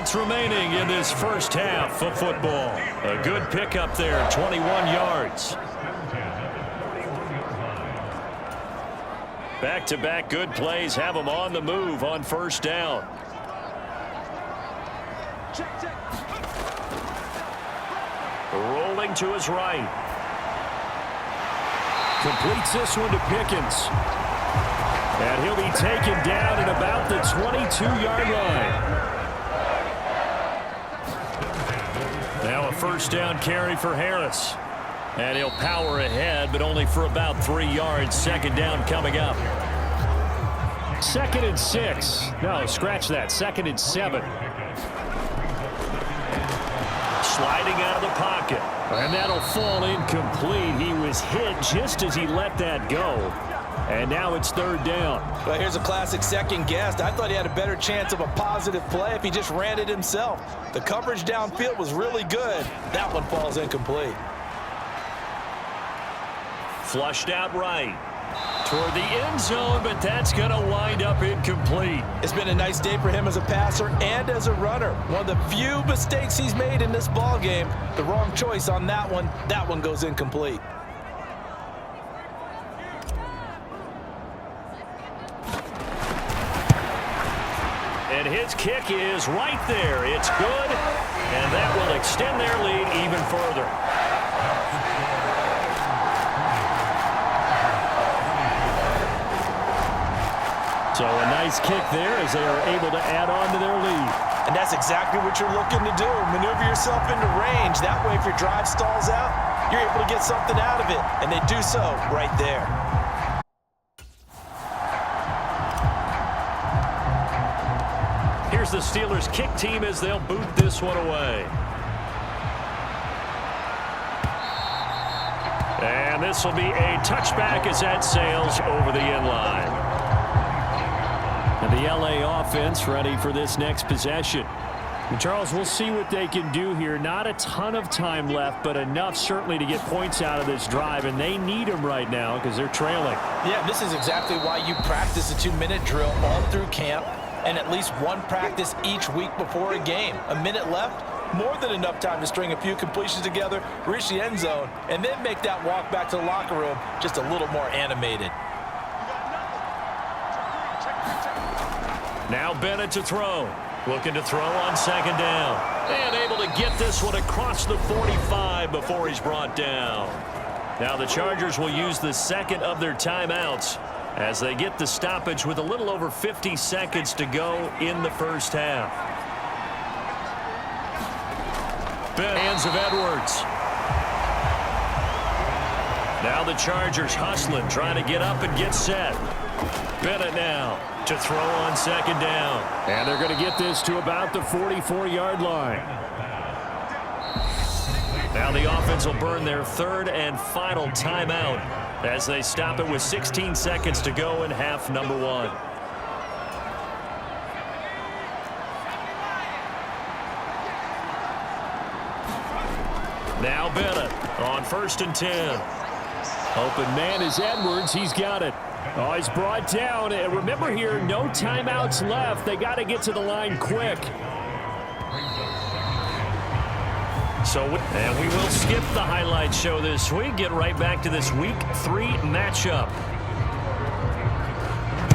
minutes remaining in this first half of football. A good pickup there, 21 yards. Back-to-back good plays have them on the move on first down. Rolling to his right. Completes this one to Pickens. And he'll be taken down at about the 22-yard line. Now a first down carry for Harris. And he'll power ahead, but only for about 3 yards. Second down coming up. 2nd and 6. No, scratch that. 2nd and 7. Sliding out of the pocket. And that'll fall incomplete. He was hit just as he let that go. And now it's 3rd down. Well, here's a classic second guess. I thought he had a better chance of a positive play if he just ran it himself. The coverage downfield was really good. That one falls incomplete. Flushed out right. Toward the end zone, but that's going to wind up incomplete. It's been a nice day for him as a passer and as a runner. One of the few mistakes he's made in this ball game. The wrong choice on that one. That one goes incomplete. And his kick is right there. It's good, and that will extend their lead even further. So a nice kick there as they are able to add on to their lead. And that's exactly what you're looking to do. Maneuver yourself into range. That way, if your drive stalls out, you're able to get something out of it. And they do so right there. Here's the Steelers' kick team as they'll boot this one away. And this will be a touchback as that sails over the end line. And the LA offense ready for this next possession. And Charles, we'll see what they can do here. Not a ton of time left, but enough certainly to get points out of this drive, and they need them right now because they're trailing. Yeah, this is exactly why you practice a 2-minute drill all through camp and at least one practice each week before a game. A minute left, more than enough time to string a few completions together, reach the end zone, and then make that walk back to the locker room just a little more animated. Now Bennett to throw. Looking to throw on 2nd down. And able to get this one across the 45 before he's brought down. Now the Chargers will use the 2nd of their timeouts as they get the stoppage with a little over 50 seconds to go in the first half. Hands of Edwards. Now the Chargers hustling, trying to get up and get set. Bennett now to throw on 2nd down. And they're going to get this to about the 44-yard line. Now the offense will burn their 3rd and final timeout as they stop it with 16 seconds to go in half number 1. Now Bennett on 1st and 10. Open man is Edwards. He's got it. Oh, he's brought down. And remember here, no timeouts left. They got to get to the line quick. And we will skip the highlight show this week. Get right back to this Week 3 matchup.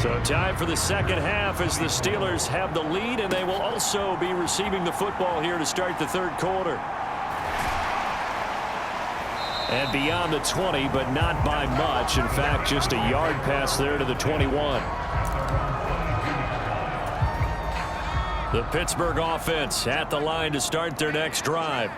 So time for the second half as the Steelers have the lead, and they will also be receiving the football here to start the 3rd quarter. And beyond the 20, but not by much. In fact, just a yard pass there to the 21. The Pittsburgh offense at the line to start their next drive.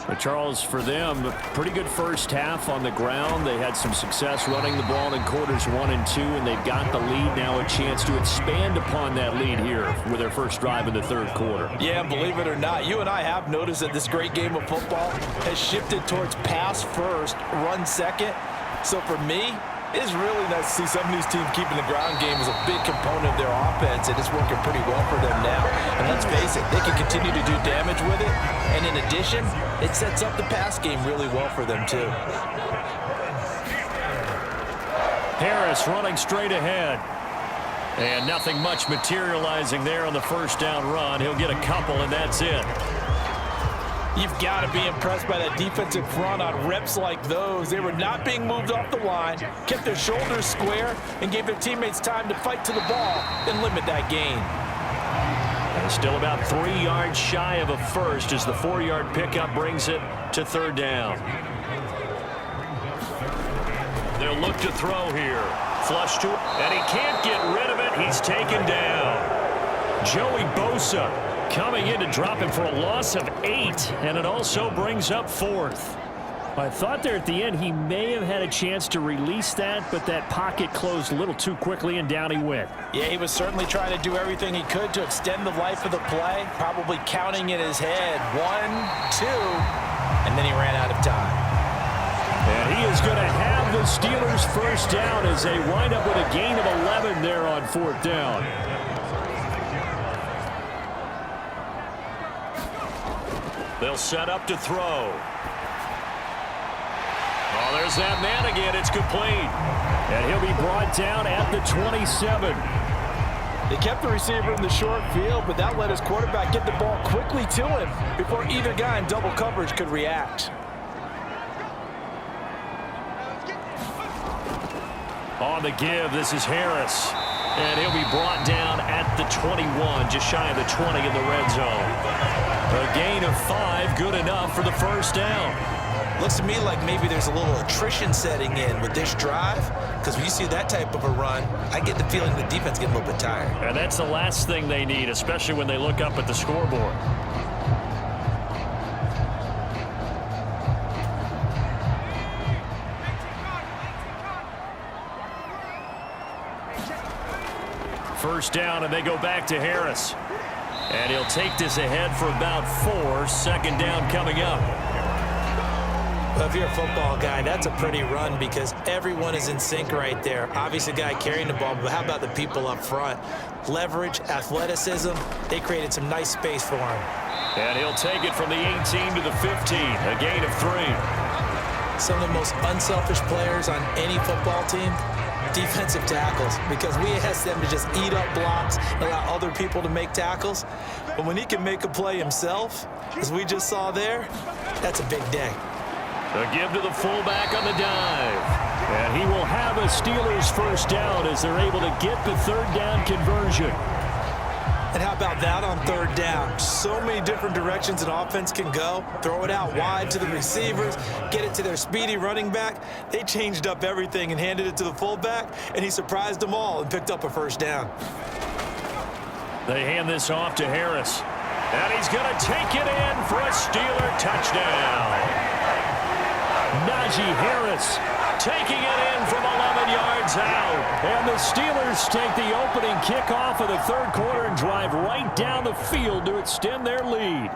But Charles, for them, pretty good first half on the ground. They had some success running the ball in quarters 1 and 2, and they've got the lead now, a chance to expand upon that lead here with their first drive in the 3rd quarter. Yeah, believe it or not, you and I have noticed that this great game of football has shifted towards pass first, run second. So for me, it's really nice to see some of these teams keeping the ground game as a big component of their offense, and it's working pretty well for them now. And let's face it, they can continue to do damage with it. And in addition, it sets up the pass game really well for them too. Harris running straight ahead. And nothing much materializing there on the first down run. He'll get a couple, and that's it. You've got to be impressed by that defensive front on reps like those. They were not being moved off the line, kept their shoulders square, and gave their teammates time to fight to the ball and limit that gain. And still about 3 yards shy of a first as the 4-yard pickup brings it to third down. They'll look to throw here. Flush to it, and he can't get rid of it. He's taken down. Joey Bosa coming in to drop him for a loss of 8, and it also brings up 4th. I thought there at the end he may have had a chance to release that, but that pocket closed a little too quickly, and down he went. Yeah, he was certainly trying to do everything he could to extend the life of the play, probably counting in his head 1, 2, and then he ran out of time. And he is going to have the Steelers first down as they wind up with a gain of 11 there on 4th down. They'll set up to throw. Oh, there's that man again. It's complete. And he'll be brought down at the 27. They kept the receiver in the short field, but that let his quarterback get the ball quickly to him before either guy in double coverage could react. On the give, this is Harris. And he'll be brought down at the 21, just shy of the 20 in the red zone. A gain of 5, good enough for the first down. Looks to me like maybe there's a little attrition setting in with this drive, because when you see that type of a run, I get the feeling the defense getting a little bit tired. And that's the last thing they need, especially when they look up at the scoreboard. First down, and they go back to Harris. And he'll take this ahead for about 4. Second down coming up. Well, if you're a football guy, that's a pretty run because everyone is in sync right there. Obviously, the guy carrying the ball, but how about the people up front? Leverage, athleticism, they created some nice space for him. And he'll take it from the 18 to the 15, a gain of 3. Some of the most unselfish players on any football team, defensive tackles, because we ask them to just eat up blocks, allow other people to make tackles. But when he can make a play himself, as we just saw there, that's a big day. A give to the fullback on the dive. And he will have a Steelers first down as they're able to get the third down conversion. And how about that on third down? So many different directions an offense can go. Throw it out wide to the receivers, get it to their speedy running back. They changed up everything and handed it to the fullback, and he surprised them all and picked up a first down. They hand this off to Harris. And he's going to take it in for a Steeler touchdown. Najee Harris taking it in from 11 yards out. And the Steelers take the opening kickoff of the third quarter and drive right down the field to extend their lead.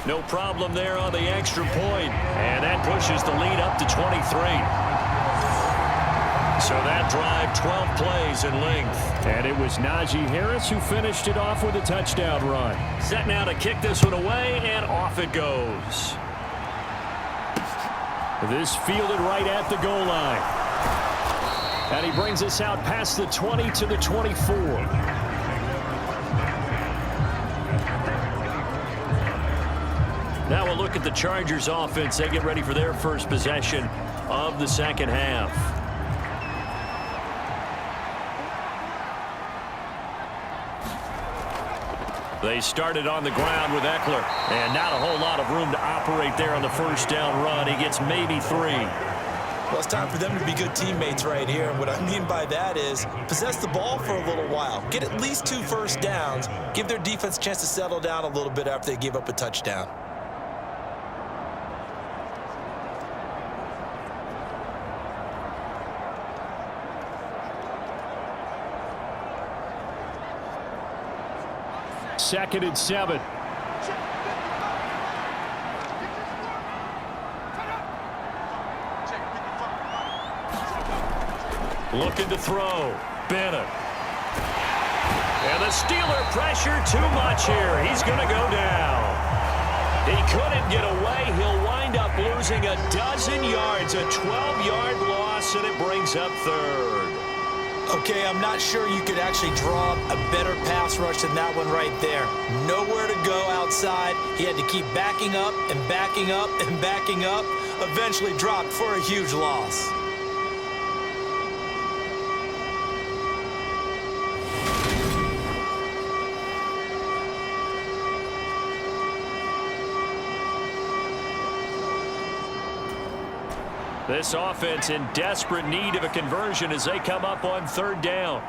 No problem there on the extra point. And that pushes the lead up to 23. So that drive, 12 plays in length. And it was Najee Harris who finished it off with a touchdown run. Set now to kick this one away, and off it goes. This fielded right at the goal line. And he brings us out past the 20 to the 24. Now we'll look at the Chargers offense. They get ready for their first possession of the second half. They started on the ground with Eckler, and not a whole lot of room to operate there on the first down run. He gets maybe 3. Well, it's time for them to be good teammates right here. And what I mean by that is possess the ball for a little while. Get at least 2 first downs. Give their defense a chance to settle down a little bit after they give up a touchdown. Second and 7. Looking to throw. Bennett. And the Steeler pressure too much here. He's going to go down. He couldn't get away. He'll wind up losing a dozen yards. A 12-yard loss. across, and it brings up third. Okay, I'm not sure you could actually draw a better pass rush than that one right there. Nowhere to go outside. He had to keep backing up and backing up and backing up. Eventually dropped for a huge loss. This offense in desperate need of a conversion as they come up on third down.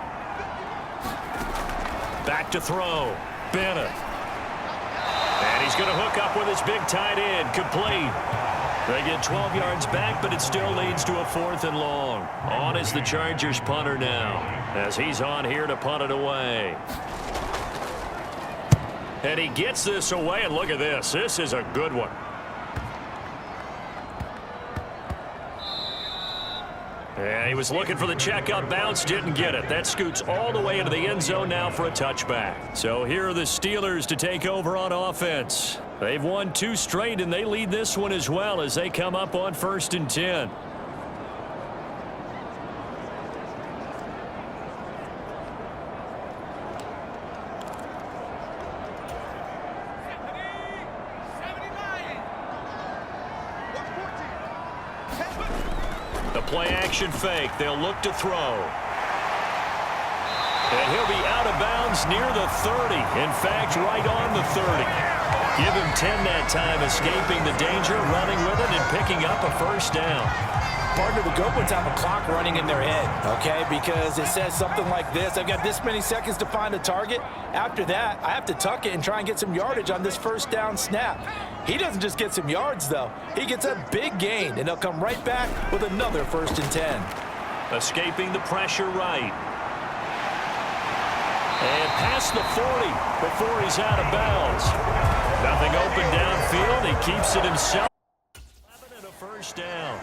Back to throw. Bennett. And he's going to hook up with his big tight end. Complete. They get 12 yards back, but it still leads to a 4th and long. On is the Chargers punter now, as he's on here to punt it away. And he gets this away, and look at this. This is a good one. Yeah, he was looking for the checkup bounce, didn't get it. That scoots all the way into the end zone now for a touchback. So here are the Steelers to take over on offense. They've won 2 straight, and they lead this one as well as they come up on 1st and 10. The play-action fake. They'll look to throw. And he'll be out of bounds near the 30. In fact, right on the 30. Give him 10 that time, escaping the danger, running with it, and picking up a 1st down. Partner, the good ones have a clock running in their head, okay? Because it says something like this. I've got this many seconds to find a target. After that, I have to tuck it and try and get some yardage on this 1st down snap. He doesn't just get some yards, though. He gets a big gain, and they'll come right back with another 1st and 10. Escaping the pressure right. And past the 40 before he's out of bounds. Nothing open downfield. He keeps it himself. 11 and a 1st down.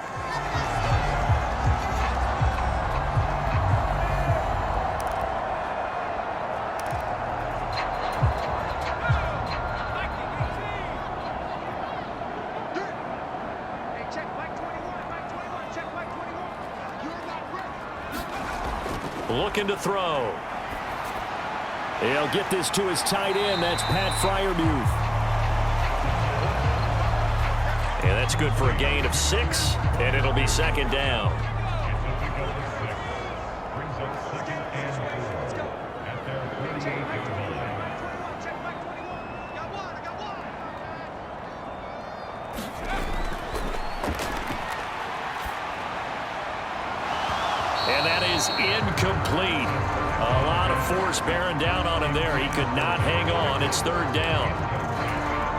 Looking to throw. He'll get this to his tight end. That's Pat Fryermuth. And that's good for a gain of 6, and it'll be 2nd down. And that is incomplete. A lot of force bearing down on him there. He could not hang on. It's 3rd down.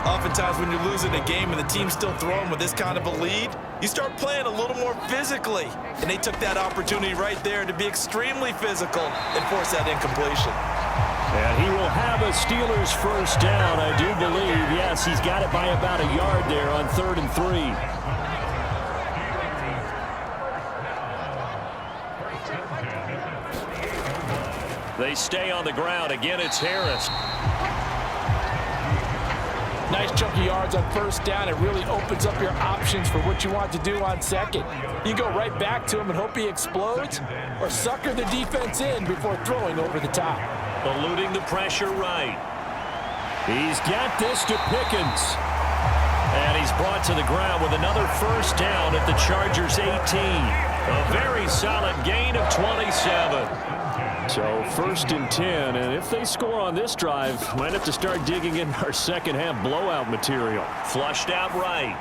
Oftentimes when you're losing a game and the team's still throwing with this kind of a lead, you start playing a little more physically. And they took that opportunity right there to be extremely physical and force that incompletion. And he will have a Steelers 1st down, I do believe. Yes, he's got it by about a yard there on 3rd and 3. They stay on the ground. Again, it's Harris. Nice chunky yards on 1st down. It really opens up your options for what you want to do on 2nd. You go right back to him and hope he explodes, or sucker the defense in before throwing over the top. Eluding the pressure right. He's got this to Pickens. And he's brought to the ground with another 1st down at the Chargers 18. A very solid gain of 27. So 1st and 10, and if they score on this drive, might have to start digging in our 2nd half blowout material. Flushed out right.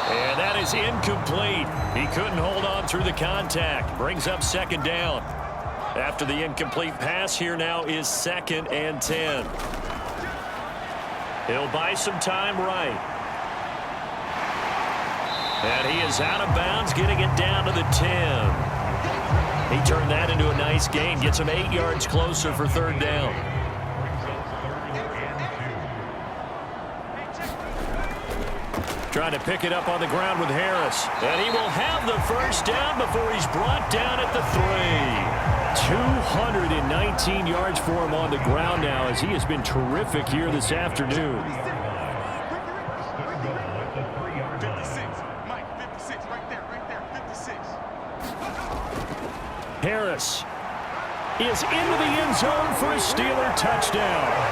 And that is incomplete. He couldn't hold on through the contact. Brings up 2nd down. After the incomplete pass, here now is 2nd and 10. He'll buy some time right. And he is out of bounds, getting it down to the 10. He turned that into a nice gain. Gets him 8 yards closer for 3rd down. Trying to pick it up on the ground with Harris. And he will have the 1st down before he's brought down at the 3. 219 yards for him on the ground now as he has been terrific here this afternoon. 56. Mike, 56. Right there. 56. Harris is into the end zone for a Steeler touchdown.